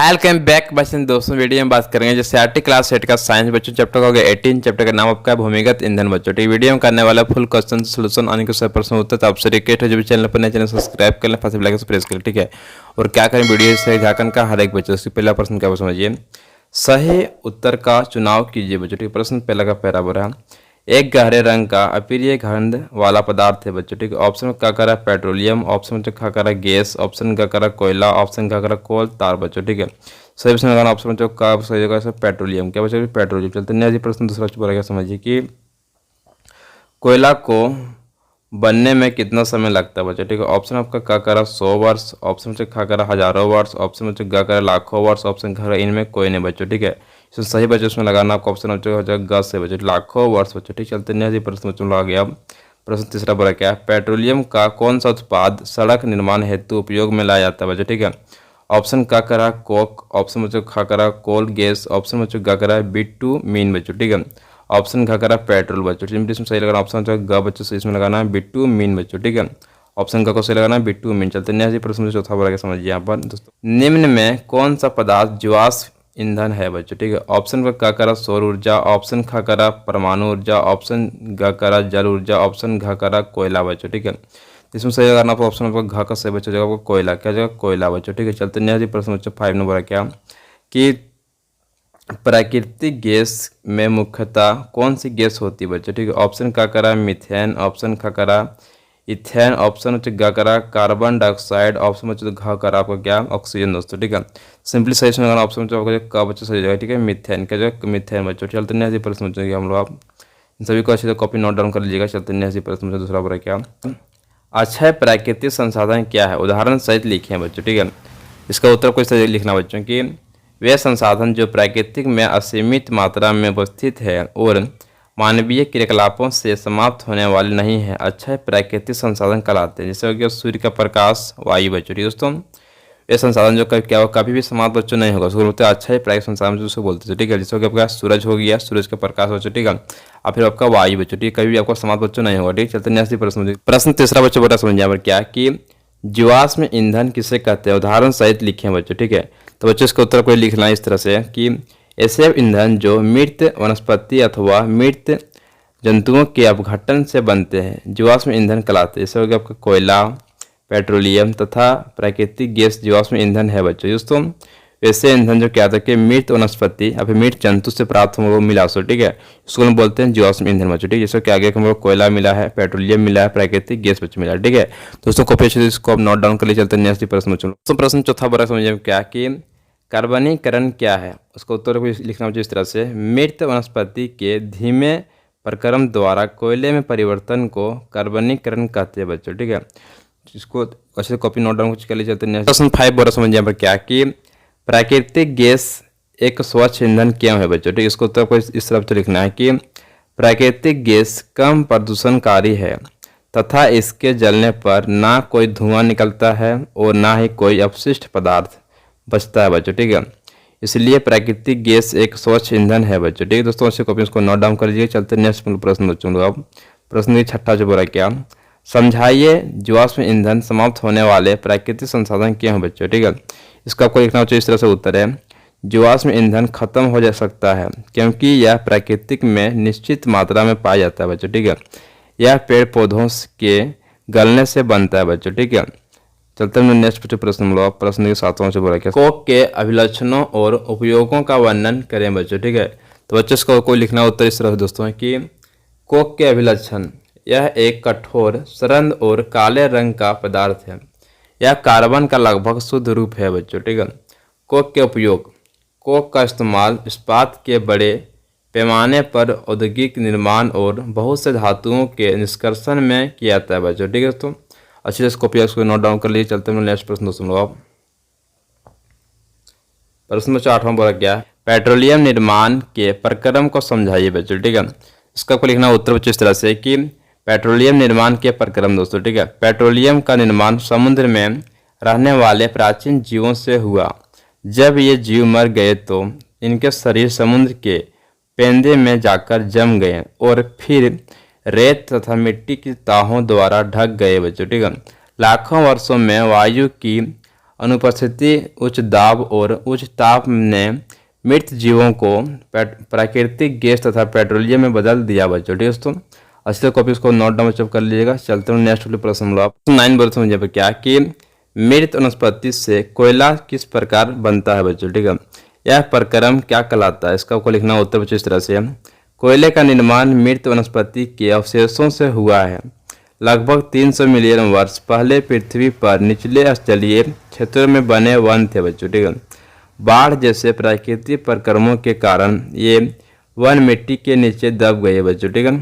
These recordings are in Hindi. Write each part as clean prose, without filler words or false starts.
वेलकम बैक बच्चों। दोस्तों वीडियो में बात करेंगे जैसे आरटी क्लास 8 का साइंस बच्चों चैप्टर का हो गया 18। चैप्टर का नाम आपका है भूमिगत ईंधन बच्चों। ठीक वीडियो में करने वाला फुल क्वेश्चन सोल्यूशन आने के सब प्रश्न उत्तर। तो आपसे रिक्वेस्ट है जो भी चैनल पर नए चैनल सब्सक्राइब कर लें, फर्स्ट बेल आइकन से प्रेस करें। ठीक है, और क्या करें वीडियो से झारखंड का हर एक बच्चों। उसकी पहला प्रश्न क्या समझिए, सही उत्तर का चुनाव कीजिए बच्चों। ठीक प्रश्न पहला का पैरा बोला, एक गहरे रंग का अप्रिय गंध वाला पदार्थ है बच्चों। ठीक है, ऑप्शन का करा पेट्रोलियम, ऑप्शन का करा गैस, ऑप्शन का करा कोयला, ऑप्शन का करा कोल तार बच्चों। ठीक है, सही प्रश्न लगाना ऑप्शन का सही जगह पेट्रोलियम। क्या बच्चों पेट्रोलियम। चलते हैं प्रश्न दूसरा बोला, क्या समझिए कि कोयला को बनने में कितना समय लगता है बच्चों। ठीक है, ऑप्शन आपका का करा 100 वर्ष, ऑप्शन से खा करा हजारों वर्ष, ऑप्शन में गा करा लाखों वर्ष, ऑप्शन खा इनमें कोई नहीं बच्चों। ठीक है, इसमें सही बच्चों उसमें लगाना आपको ऑप्शन ग से बच्चों लाखों वर्ष बच्चों। ठीक, चलते हैं प्रश्न बच्चों लगा गया। प्रश्न तीसरा बोला क्या, पेट्रोलियम का कौन सा उत्पाद सड़क निर्माण हेतु उपयोग में लाया जाता है बच्चों। ठीक है, ऑप्शन का करा कोक, ऑप्शन में खा करा कोल गैस, ऑप्शन में गा करा बिटुमीन बच्चों। ठीक है, ऑप्शन का करा पेट्रोल बच्चों। इसमें सही लगाना ऑप्शन ग बच्चों से इसमें लगाना है बिटुमीन बच्चों। ठीक है, ऑप्शन का सही लगाना है बिटुमीन। चलते हैं प्रश्न चौथा बोला, समझिए यहाँ पर दोस्तों, निम्न में कौन सा पदार्थ जीवाश्म ईंधन है बच्चों। ठीक है, ऑप्शन का करा सौर ऊर्जा, ऑप्शन खा करा परमाणु ऊर्जा, ऑप्शन ग करा जल ऊर्जा, ऑप्शन घ करा कोयला बच्चों। ठीक है, इसमें सही लगाना आपको ऑप्शन आपका घ का सही बच्चों जगह आपको कोयला। क्या जगह कोयला बच्चों। ठीक है, चलते हैं प्रश्न बच्चों 5 नंबर क्या कि प्राकृतिक गैस में मुख्यतः कौन सी गैस होती है बच्चों। ठीक है, ऑप्शन का करा मीथेन, ऑप्शन का करा इथेन, ऑप्शन ग करा कार्बन डाइऑक्साइड, ऑप्शन घ करा आपका क्या ऑक्सीजन दोस्तों। ठीक है, सिंपली सही सुनना ऑप्शन का बच्चों सही जगह। ठीक है, मीथेन क्या जगह मीथेन बच्चों। चलते हैं प्रश्न बच्चों हम लोग आप इन सभी को अच्छे से कॉपी नोट डाउन कर लीजिएगा। चलते हैं प्रश्न दूसरा बोला क्या, अक्षय प्राकृतिक संसाधन क्या है, उदाहरण सहित लिखे हैं बच्चों। ठीक है, इसका उत्तर कोई सही लिखना बच्चों कि वे संसाधन जो प्राकृतिक में असीमित मात्रा में उपस्थित है और मानवीय क्रियाकलापों से समाप्त होने वाले नहीं है, अक्षय प्राकृतिक संसाधन कहलाते हैं। जैसे हो गया सूर्य का प्रकाश, वायु बच्चों। ठीक दोस्तों, ये संसाधन जो क्या कभी भी समाप्त बच्चों नहीं होगा, उसको बोलते हैं अक्षय प्राकृतिक संसाधन जो उसको बोलते हैं। ठीक है, जैसे हो गया आपका सूरज हो गया, सूरज का प्रकाश बच्चों। ठीक है, और फिर आपका वायु बच्चों। ठीक, कभी भी आपका समाप्त बच्चों नहीं होगा। ठीक, चलते हैं प्रश्न तीसरा बच्चों बड़ा समझ पर क्या कि जीवाश्म ईंधन किसे कहते हैं, उदाहरण सहित लिखे हैं बच्चों। ठीक है, तो बच्चों इसका उत्तर कोई लिखना है इस तरह से कि ऐसे ईंधन जो मृत वनस्पति अथवा मृत जंतुओं के अपघटन से बनते हैं जीवाश्म ईंधन कहलाते हैं। जैसे हो गया आपका कोयला, पेट्रोलियम तथा प्राकृतिक गैस जीवाश्म ईंधन है बच्चों। दोस्तों ऐसे ईंधन जो क्या था कि मृत वनस्पति या फिर मृत जंतु से प्राप्त हम लोग मिला सो। ठीक है, इसको हम बोलते हैं जीवाश्म ईंधन बच्चों। ठीक है, जैसे क्या आगे हम लोग कोयला मिला है, पेट्रोलियम मिला है, प्राकृतिक गैस बच्चों मिला है। ठीक है, दोस्तों कॉपी अच्छे से इसको आप नोट डाउन कर लिए। चलते हैं प्रश्न बच्चों। प्रश्न चौथा बड़ा समझिए क्या कि कार्बनीकरण क्या है, उसका उत्तर को लिखना चाहिए इस तरह से, मृत वनस्पति के धीमे प्रक्रम द्वारा कोयले में परिवर्तन को कार्बनीकरण कहते हैं बच्चों। ठीक है, इसको अच्छे से कॉपी नोट डाउन कर लिए। चलते हैं प्रश्न 5 बड़ा समझिए यहाँ पर क्या कि प्राकृतिक गैस एक स्वच्छ ईंधन क्यों है बच्चों। ठीक, इसको उत्तर को इस तरफ से लिखना है कि प्राकृतिक गैस कम प्रदूषणकारी है तथा इसके जलने पर ना कोई धुआं निकलता है और ना ही कोई अपशिष्ट पदार्थ बचता है बच्चों। ठीक है, इसलिए प्राकृतिक गैस एक स्वच्छ ईंधन है बच्चों। ठीक है दोस्तों, अच्छे कॉपी इसको नोट डाउन कर लीजिए। चलते नेक्स्ट प्रश्न बच्चों लोग। अब प्रश्न छठा जो बोला क्या, समझाइए जीवाश्म ईंधन समाप्त होने वाले प्राकृतिक संसाधन क्या हैं बच्चों। ठीक है, इसका आपको लिखना चाहिए इस तरह से उत्तर है, जीवाश्म ईंधन खत्म हो जा सकता है क्योंकि यह प्राकृतिक में निश्चित मात्रा में पाया जाता है बच्चों। ठीक है, यह पेड़ पौधों के गलने से बनता है बच्चों। ठीक है, चलते हैं नेक्स्ट प्रश्न हम लोग। प्रश्न के 7वां से बोला क्या, कोक के अभिलक्षणों और उपयोगों का वर्णन करें बच्चों। ठीक है, तो बच्चों इसका कोई लिखना उत्तर इस तरह से दोस्तों कि कोक के अभिलक्षण, यह एक कठोर सरंद और काले रंग का पदार्थ है। यह कार्बन का लगभग शुद्ध रूप है बच्चों। ठीक है, कोक के उपयोग, कोक का इस्तेमाल इस्पात के बड़े पैमाने पर औद्योगिक निर्माण और बहुत से धातुओं के निष्कर्षण में किया जाता है बच्चों। ठीक है दोस्तों, अच्छे से कॉपी इसको नोट डाउन कर लीजिए। चलते हैं नेक्स्ट प्रश्न दोस्तों लोग। प्रश्न 8वां बोला क्या, पेट्रोलियम निर्माण के प्रक्रम को समझाइए बच्चों। ठीक है, इसका आपको लिखना उत्तर बच्चों इस तरह से कि पेट्रोलियम निर्माण के प्रक्रम दोस्तों। ठीक है, पेट्रोलियम का निर्माण समुद्र में रहने वाले प्राचीन जीवों से हुआ। जब ये जीव मर गए तो इनके शरीर समुद्र के पेंदे में जाकर जम गए और फिर रेत तथा मिट्टी की ताहों द्वारा ढक गए बच्चों। ठीक है, लाखों वर्षों में वायु की अनुपस्थिति उच्च दाब और उच्च ताप ने मृत जीवों को प्राकृतिक गैस तथा पेट्रोलियम में बदल दिया बच्चों। ठीक है दोस्तों, अच्छे कॉपी इसको नोट डाउन कर लीजिएगा। चलते हैं नेक्स्ट प्रश्न लो। 9 बोलते हैं पर क्या कि मृत वनस्पति से कोयला किस प्रकार बनता है बच्चों। ठीक है, यह प्रक्रम क्या कहलाता है, इसका आपको लिखना उत्तर बच्चों इस तरह से। कोयले का निर्माण मृत वनस्पति के अवशेषों से हुआ है। लगभग 300 मिलियन वर्ष पहले पृथ्वी पर निचले स्थलीय क्षेत्रों में बने वन थे बच्चों। ठीक है, बाढ़ जैसे प्राकृतिक प्रक्रमों के कारण ये वन मिट्टी के नीचे दब गए बच्चों। ठीक है,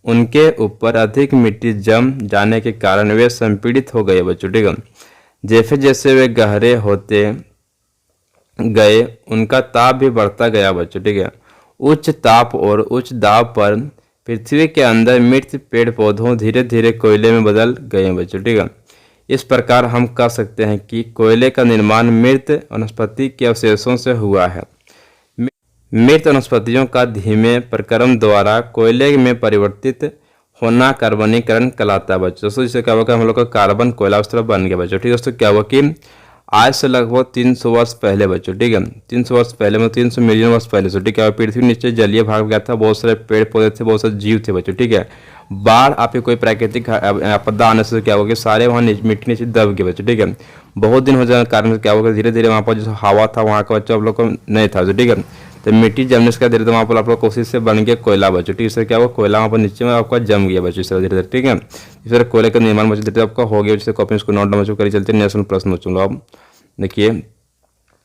उनके ऊपर अधिक मिट्टी जम जाने के कारण वे संपीड़ित हो गए बच्चों। ठीक है, जैसे जैसे वे गहरे होते गए उनका ताप भी बढ़ता गया बच्चों। ठीक है, उच्च ताप और उच्च दाब पर पृथ्वी के अंदर मृत पेड़ पौधों धीरे धीरे कोयले में बदल गए बच्चों। ठीक है, इस प्रकार हम कह सकते हैं कि कोयले का निर्माण मृत वनस्पति के अवशेषों से हुआ है। मृत वनस्पतियों का धीमे प्रक्रम द्वारा कोयले में परिवर्तित होना कार्बनीकरण कहलाता है बच्चों। दोस्तों इससे क्या होगा, हम लोग का कार्बन कोयला उस तरह बन गया बच्चों। ठीक है दोस्तों, क्या हुआ कि आज से लगभग 300 वर्ष पहले बच्चों। ठीक है, 300 वर्ष पहले मतलब 300 मिलियन वर्ष पहले से। ठीक है, पृथ्वी नीचे जलीय भाग गया था, बहुत सारे पेड़ पौधे थे, बहुत सारे जीव थे बच्चों। ठीक है, बाढ़ आपके कोई प्राकृतिक आपदा आने से क्या होगा, सारे वहाँ मिट्टी नीचे दब गए बच्चों। ठीक है, बहुत दिन हो जाने के कारण क्या होगा, धीरे धीरे वहाँ पर जो हवा था वहाँ का बच्चों आप लोग को नहीं था। ठीक है, तो मिट्टी जमने से धीरे वहाँ पर आप लोग कोशिश से बन गया कोयला बच्चों। ठीक है, इससे क्या हुआ, कोयला वहाँ पर नीचे में आपका जम गया बच्चों इस तरह धीरे धीरे। ठीक है, इस तरह कोयले का निर्माण बच्चों धीरे आपका हो गया। जैसे कॉपी इसको नोट डाउन करी चलते हैं। नेक्स्ट प्रश्न बच्चों आप देखिए,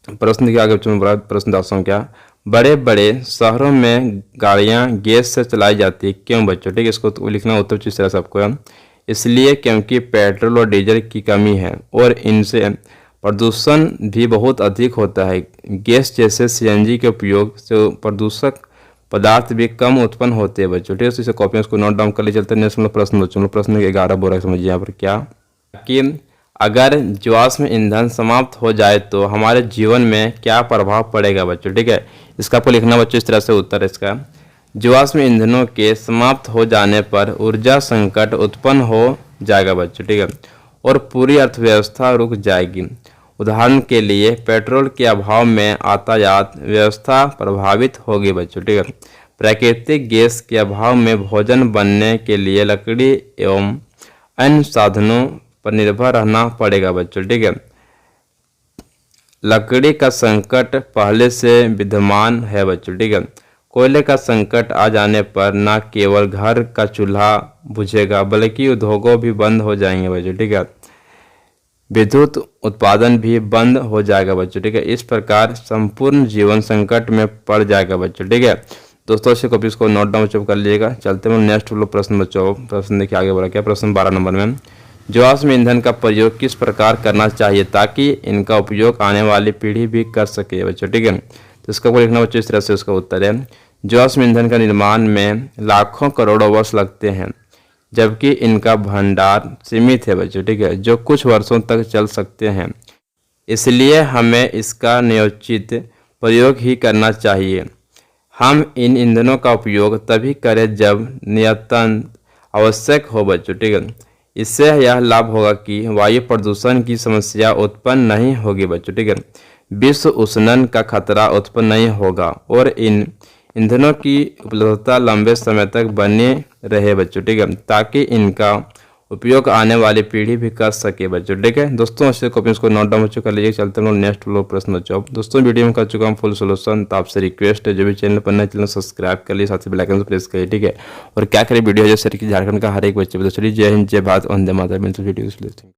प्रश्न देखिए आगे बच्चों बड़ा प्रश्न दास्तां क्या, बड़े बड़े शहरों में गाड़ियाँ गैस से चलाई जाती है, क्यों बच्चों। ठीक है, इसको तो लिखना उत्तर इस तरह से आपको, इसलिए क्योंकि पेट्रोल और डीजल की कमी है और इनसे प्रदूषण भी बहुत अधिक होता है। गैस जैसे सीएनजी के उपयोग से प्रदूषक पदार्थ भी कम उत्पन्न होते हैं बच्चों। ठीक है, इसे कॉपी को नोट डाउन कर ले चलते हैं। नेक्स्ट प्रश्न बच्चों, प्रश्न 11 बोल रहा है, समझिए यहाँ पर क्या कि अगर जीवाश्म ईंधन समाप्त हो जाए तो हमारे जीवन में क्या प्रभाव पड़ेगा बच्चों। ठीक है, इसका आपको लिखना बच्चों इस तरह से उत्तर है इसका, जीवाश्म ईंधनों के समाप्त हो जाने पर ऊर्जा संकट उत्पन्न हो जाएगा बच्चों। ठीक है, और पूरी अर्थव्यवस्था रुक जाएगी। उदाहरण के लिए पेट्रोल के अभाव में यातायात व्यवस्था प्रभावित होगी बच्चों। ठीक है, प्राकृतिक गैस के अभाव में भोजन बनने के लिए लकड़ी एवं अन्य साधनों पर निर्भर रहना पड़ेगा बच्चों। ठीक है, लकड़ी का संकट पहले से विद्यमान है बच्चों। ठीक है, कोयले का संकट आ जाने पर न केवल घर का चूल्हा बुझेगा बल्कि उद्योगों भी बंद हो जाएंगे बच्चों। ठीक है, विद्युत उत्पादन भी बंद हो जाएगा बच्चों। ठीक है, इस प्रकार संपूर्ण जीवन संकट में पड़ जाएगा बच्चों। ठीक है दोस्तों, इसे कॉपी को नोट डाउन कर लीजिएगा। चलते हैं नेक्स्ट प्रश्न बच्चों, प्रश्न देखिए आगे बढ़ा क्या, प्रश्न 12 नंबर में, जीवाश्म ईंधन का प्रयोग किस प्रकार करना चाहिए ताकि इनका उपयोग आने वाली पीढ़ी भी कर सके बच्चों। ठीक है, तो इसका को लिखना बच्चों इस तरह से, उसका उत्तर है, जीवाश्म ईंधन का निर्माण में लाखों करोड़ों वर्ष लगते हैं जबकि इनका भंडार सीमित है बच्चों। ठीक है, जो कुछ वर्षों तक चल सकते हैं, इसलिए हमें इसका नियोजित प्रयोग ही करना चाहिए। हम इन ईंधनों का उपयोग तभी करें जब नियतन आवश्यक हो बच्चों। ठीक है, इससे यह लाभ होगा कि वायु प्रदूषण की समस्या उत्पन्न नहीं होगी बच्चों। ठीक है, विश्व उष्णन का खतरा उत्पन्न नहीं होगा और इन ईंधनों की उपलब्धता लंबे समय तक बनी रहे बच्चों। ठीक है, ताकि इनका उपयोग आने वाली पीढ़ी भी कर सके बच्चों। ठीक है दोस्तों, अच्छे कॉपी को नोट डाउन कर लीजिए। चलते हैं नेक्स्ट प्रश्न बच्चों। दोस्तों वीडियो में कर चुका हूँ फुल सोल्यूशन, तो आपसे रिक्वेस्ट है जो भी चैनल पर नए चैनल सब्सक्राइब कर लिए, साथ ही बेल आइकन प्रेस करिए। ठीक है, और क्या करें वीडियो जैसे कि झारखंड का हर एक बच्चे बता। चलिए, जय हिंद, जय भारत, वंदे मातरम। वीडियो